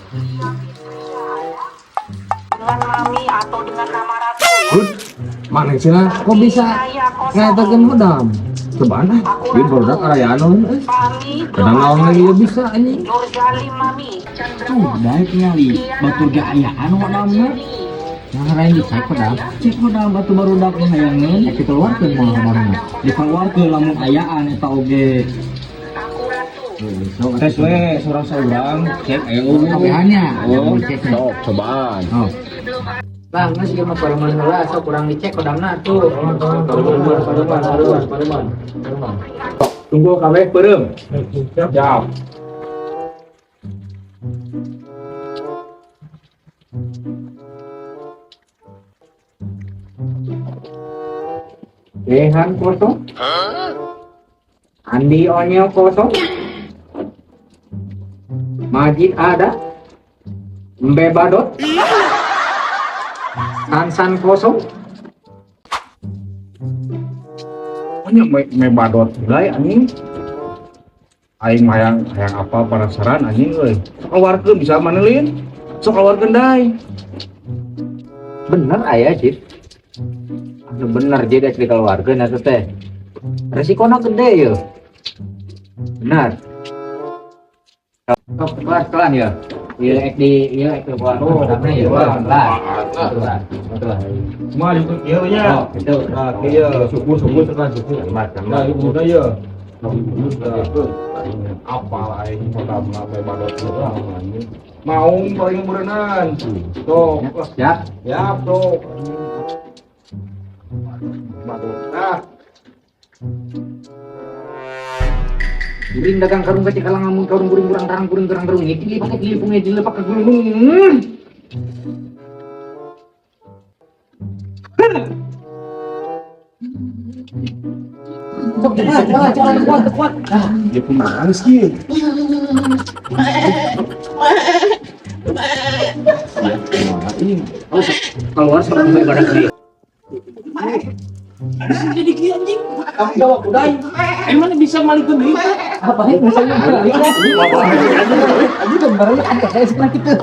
Dengan Mami atau dengan nama Ratu. Good. Mana sih lah? Kok bisa ngatakan modam? Coba nah, ini produk karayaan on. Mami Kadang lawan lagi ya bisa ini. Nur Zalim Mami. Baik nyali batur gayaan modamnya. Ngarain dicek pedang, cek pedang batu baru dak hayangin, kita keluarkan mah kabarnya. Dikeluarkan lamun ayaan eta oge. Tes we surang-surang cek ayo kabehannya. Oh, cek sok cobaan. Oh. Bang, masih mah pareman heula asa kurang dicek kodamna tuh. Pareman. Tunggu kabeh peureum. Siap. Rehan kosong. Andi Onyel kosong. Majid ada. Mbe Badot. Sansan kosong. Pokoknya me badot gay anjing. Aing hayang apa penasaran anjing euy. Sok keluarkeun bisa manelin. Sok keluarkeun dai. Bener aya Jid. Anu bener Jid asli keluargeun atuh teh. Resikona gede ya. Benar. Sok kelas ya. Ieu ek keluar kodamna ya. Kelas. Betul. Semua ikut ieu nya. Oh, betul. Nah, ieu suku tekan suku. Nah, ibu da ieu. Apa aing modamna me badot anjing. Maung paling berenang. Tuh, Siap. siap tuh. Badot. Ah, Guring dagang karung kecil kalang ngamun karung guring kurang karung ini pakai gili pungai di lepak guring. Kuat. dia pun nangis kieu. Keluar seorang beribadah dia. Jadi gini anjing. Kamu jawab udah. Emang bisa malikeun deui? Apa ini misalnya balik aja gambarnya ada kayak seperti itu.